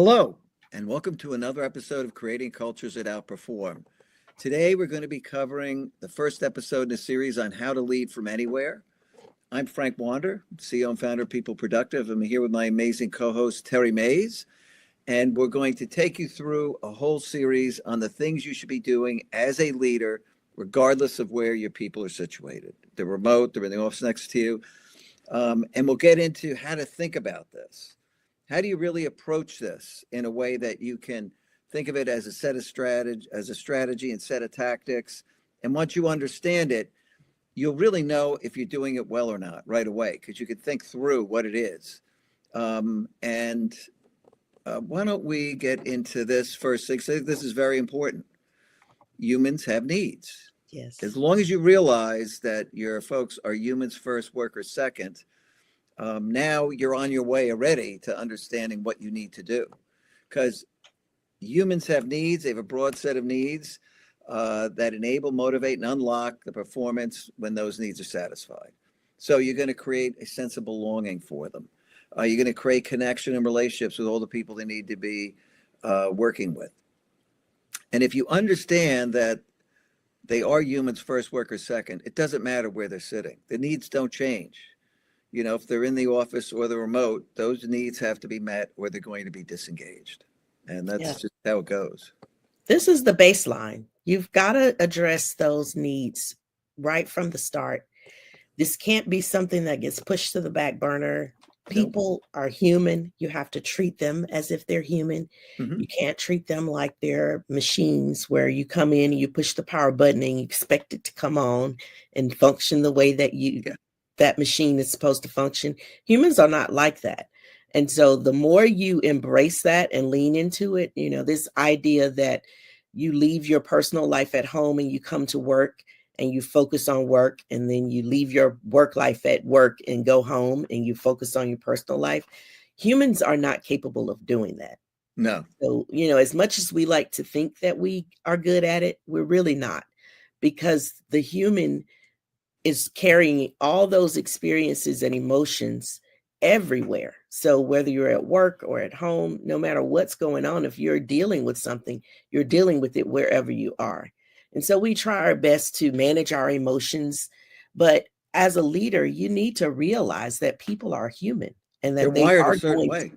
Hello, and welcome to another episode of Creating Cultures That Outperform. Today, we're going to be covering the first episode in a series on how to lead from anywhere. I'm Frank Wander, CEO and founder of People Productive. I'm here with my amazing co-host, Terry Mays, and we're going to take you through a whole series on the things you should be doing as a leader, regardless of where your people are situated. They're remote, they're in the office next to you, and we'll get into how to think about this. How do you really approach this in a way that you can think of it as a set of strategy and set of tactics? And once you understand it, you'll really know if you're doing it well or not right away, because you can think through what it is. And why don't we get into this first thing? So this is very important. Humans have needs. As Yes. long as you realize that your folks are humans first, workers second, now you're on your way already to understanding what you need to do. Because humans have needs, they have a broad set of needs that enable, motivate, and unlock the performance when those needs are satisfied. So you're going to create a sense of belonging for them. You're going to create connection and relationships with all the people they need to be working with. And if you understand that they are humans first, workers second, it doesn't matter where they're sitting. The needs don't change. You know, if they're in the office or the remote, those needs have to be met or they're going to be disengaged. And Yeah. that's just how it goes. This is the baseline. You've got to address those needs right from the start. This can't be something that gets pushed to the back burner. Nope. People are human. You have to treat them as if they're human. Mm-hmm. You can't treat them like they're machines where you come in and you push the power button and you expect it to come on and function the way that that machine is supposed to function. Humans are not like that. And so the more you embrace that and lean into it, this idea that you leave your personal life at home and you come to work and you focus on work, and then you leave your work life at work and go home and you focus on your personal life. Humans are not capable of doing that. No. So, as much as we like to think that we are good at it, we're really not, because the human is carrying all those experiences and emotions everywhere. So whether you're at work or at home, no matter what's going on, if you're dealing with something, you're dealing with it wherever you are. And so we try our best to manage our emotions. But as a leader, you need to realize that people are human and They're that they wired a are certain way.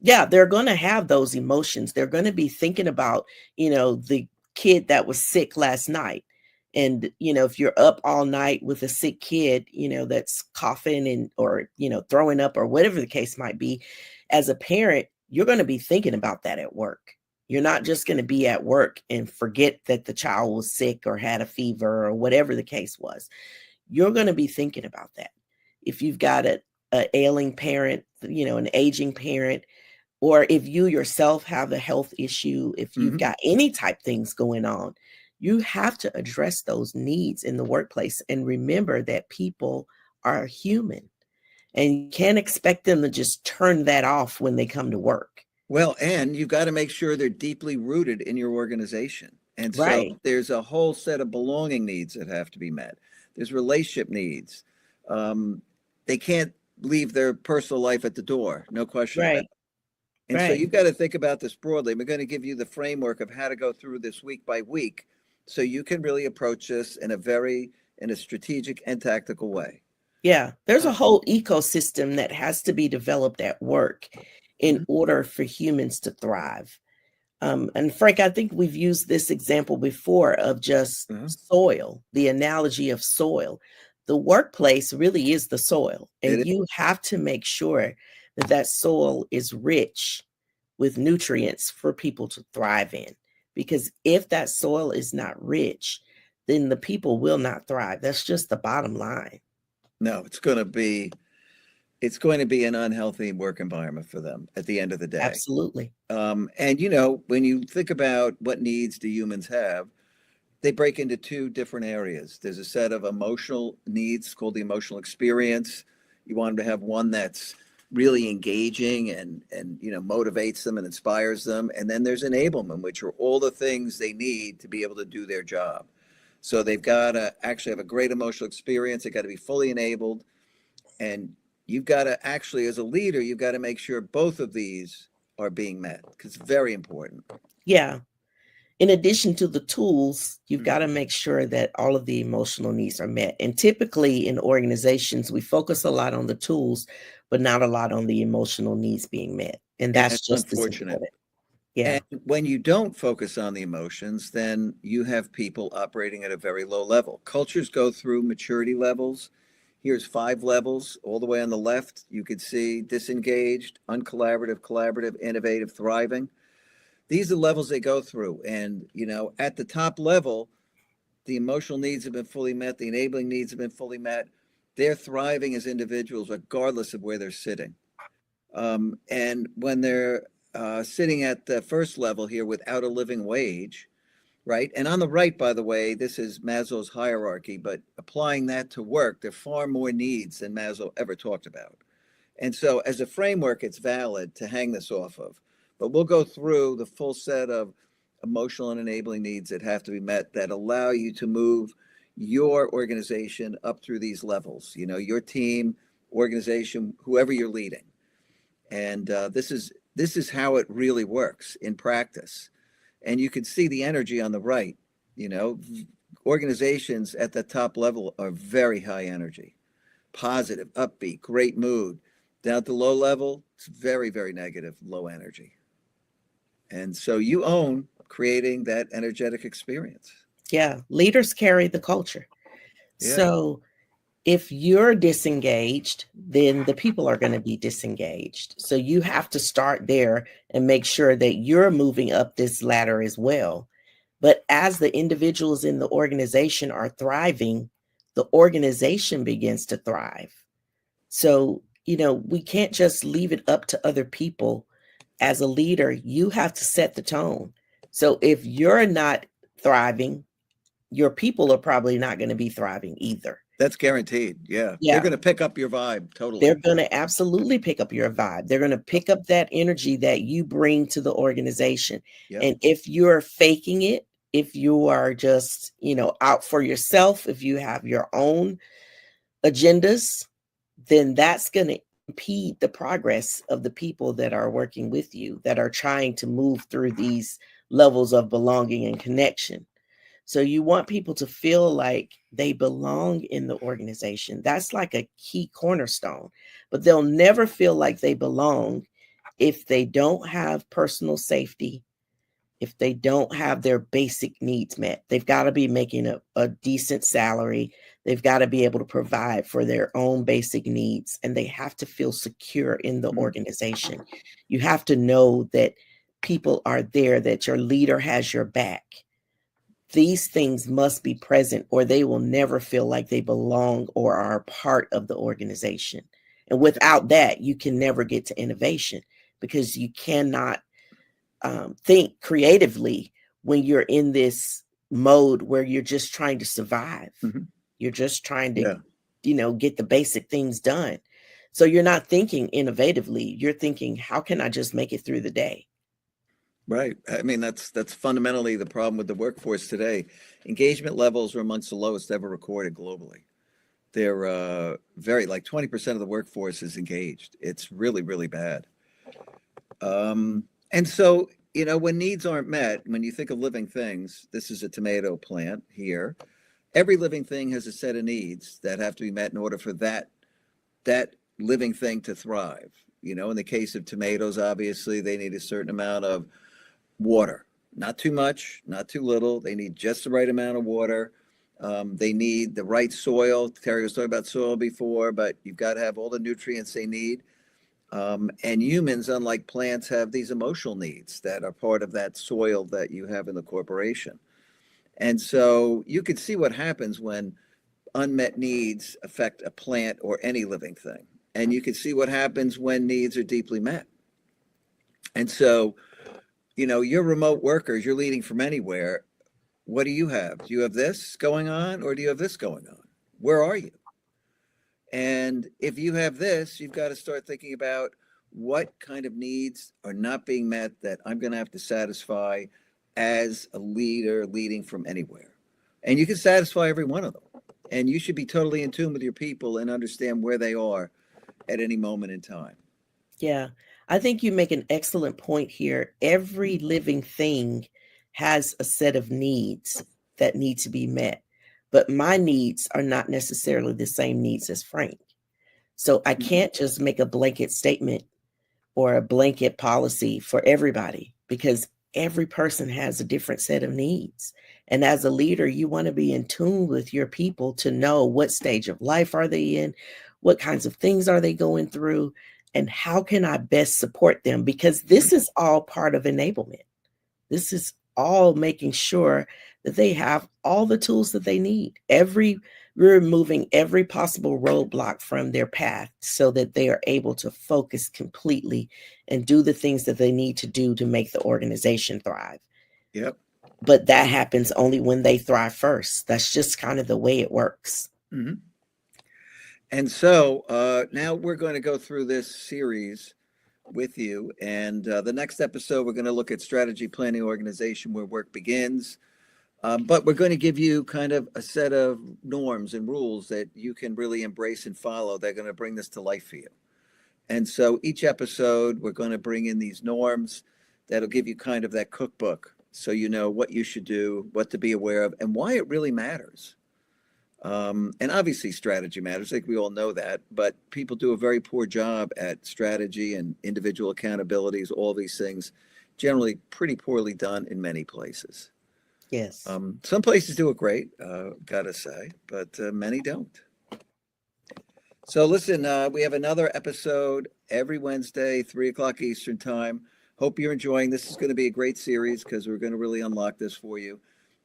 they're going to have those emotions. They're going to be thinking about, the kid that was sick last night. And, if you're up all night with a sick kid, that's coughing and, or, throwing up or whatever the case might be, as a parent, you're going to be thinking about that at work. You're not just going to be at work and forget that the child was sick or had a fever or whatever the case was. You're going to be thinking about that. If you've got a ailing parent, an aging parent, or if you yourself have a health issue, if you've Mm-hmm. got any type things going on, you have to address those needs in the workplace and remember that people are human, and you can't expect them to just turn that off when they come to work. Well, and you've got to make sure they're deeply rooted in your organization. And so Right, there's a whole set of belonging needs that have to be met. There's relationship needs. Um, they can't leave their personal life at the door, no question about right, it. And so right. you've got to think about this broadly. We're going to give you the framework of how to go through this week by week so you can really approach this in a strategic and tactical way. Yeah, there's a Uh, whole ecosystem that has to be developed at work in mhm, order for humans to thrive. And Frank, I think we've used this example before of just mhm. soil, the analogy of soil. The workplace really is the soil, It and is. you have to make sure that that soil is rich with nutrients for people to thrive in. Because if that soil is not rich, then the people will not thrive. That's just the bottom line. No, it's going to be an unhealthy work environment for them at the end of the day. Absolutely. And when you think about what needs do humans have, they break into two different areas. There's a set of emotional needs called the emotional experience. You want them to have one that's really engaging and motivates them and inspires them. And then there's enablement, which are all the things they need to be able to do their job. So they've got to actually have a great emotional experience. They've got to be fully enabled. And you've got to actually, as a leader, you've got to make sure both of these are being met, because it's very important. Yeah. In addition to the tools, you've Mhm. got to make sure that all of the emotional needs are met. And typically in organizations, we focus a lot on the tools, but not a lot on the emotional needs being met. And Yeah, that's it's just as unfortunate. important. Yeah. And when you don't focus on the emotions, then you have people operating at a very low level. Cultures go through maturity levels. Here's 5 levels. All the way on the left, you could see disengaged, uncollaborative, collaborative, innovative, thriving. These are the levels they go through. And, at the top level, the emotional needs have been fully met, the enabling needs have been fully met. They're thriving as individuals, regardless of where they're sitting. And when they're sitting at the first level here without a living wage, right? And on the right, by the way, this is Maslow's hierarchy, but applying that to work, there are far more needs than Maslow ever talked about. And so, as a framework, it's valid to hang this off of. But we'll go through the full set of emotional and enabling needs that have to be met that allow you to move your organization up through these levels, your team, organization, whoever you're leading. And this is how it really works in practice. And you can see the energy on the right. You know, Organizations at the top level are very high energy, positive, upbeat, great mood. Down at the low level, it's very, very negative, low energy. And so you own creating that energetic experience. Yeah. Leaders carry the culture. Yeah. So if you're disengaged, then the people are going to be disengaged. So you have to start there and make sure that you're moving up this ladder as well. But as the individuals in the organization are thriving, the organization begins to thrive. So, we can't just leave it up to other people. As a leader, you have to set the tone. So if you're not thriving, your people are probably not going to be thriving either. That's guaranteed. Yeah. They're Yeah. going to pick up your vibe They're totally. going to absolutely pick up your vibe. They're going to pick up that energy that you bring to the organization. Yep. And if you're faking it, if you are just, out for yourself, if you have your own agendas, then that's going to impede the progress of the people that are working with you, that are trying to move through these levels of belonging and connection. So you want people to feel like they belong in the organization. That's like a key cornerstone. But they'll never feel like they belong if they don't have personal safety, if they don't have their basic needs met. They've got to be making a decent salary. They've got to be able to provide for their own basic needs, and they have to feel secure in the organization. You have to know that people are there, that your leader has your back. These things must be present, or they will never feel like they belong or are a part of the organization. And without that, you can never get to innovation, because you cannot think creatively when you're in this mode where you're just trying to survive. Mhm. You're just trying to, Yeah. get the basic things done. So you're not thinking innovatively. You're thinking, how can I just make it through the day? Right. I mean, that's fundamentally the problem with the workforce today. Engagement levels are amongst the lowest ever recorded globally. They're very, like 20% of the workforce is engaged. It's really, really bad. And so, when needs aren't met, when you think of living things, this is a tomato plant here. Every living thing has a set of needs that have to be met in order for that living thing to thrive. In the case of tomatoes, obviously, they need a certain amount of water, not too much, not too little. They need just the right amount of water. They need the right soil. Terry was talking about soil before, but you've got to have all the nutrients they need. And humans, unlike plants, have these emotional needs that are part of that soil that you have in the corporation. And so you could see what happens when unmet needs affect a plant or any living thing. And you can see what happens when needs are deeply met. And so, you're remote workers, you're leading from anywhere. What do you have? Do you have this going on or do you have this going on? Where are you? And if you have this, you've got to start thinking about what kind of needs are not being met that I'm going to have to satisfy as a leader leading from anywhere. And you can satisfy every one of them. And you should be totally in tune with your people and understand where they are at any moment in time. Yeah. I think you make an excellent point here. Every living thing has a set of needs that need to be met, but my needs are not necessarily the same needs as Frank. So I can't just make a blanket statement or a blanket policy for everybody because every person has a different set of needs. And as a leader, you want to be in tune with your people to know what stage of life are they in, what kinds of things are they going through, and how can I best support them? Because this is all part of enablement. This is all making sure that they have all the tools that they need. We're removing every possible roadblock from their path so that they are able to focus completely and do the things that they need to do to make the organization thrive. Yep. But that happens only when they thrive first. That's just kind of the way it works. Mm-hmm. And so now we're going to go through this series with you. And the next episode, we're going to look at strategy, planning, organization, where work begins. But we're going to give you kind of a set of norms and rules that you can really embrace and follow. They're going to bring this to life for you. And so each episode, we're going to bring in these norms that'll give you kind of that cookbook so you know what you should do, what to be aware of, and why it really matters. And obviously, strategy matters. I think we all know that, but people do a very poor job at strategy and individual accountabilities, all these things, generally pretty poorly done in many places. Yes. Some places do it great, gotta say, but many don't. So listen, we have another episode every Wednesday, 3 o'clock Eastern time. Hope you're enjoying. This is going to be a great series because we're going to really unlock this for you.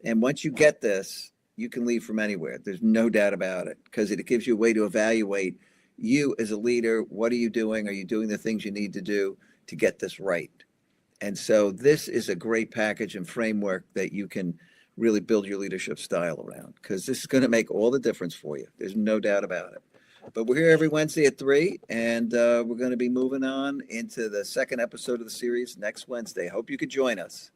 And once you get this, you can leave from anywhere. There's no doubt about it because it gives you a way to evaluate you as a leader. What are you doing? Are you doing the things you need to do to get this right? And so this is a great package and framework that you can really build your leadership style around because this is going to make all the difference for you. There's no doubt about it. But we're here every Wednesday at 3, and we're going to be moving on into the second episode of the series next Wednesday. Hope you could join us.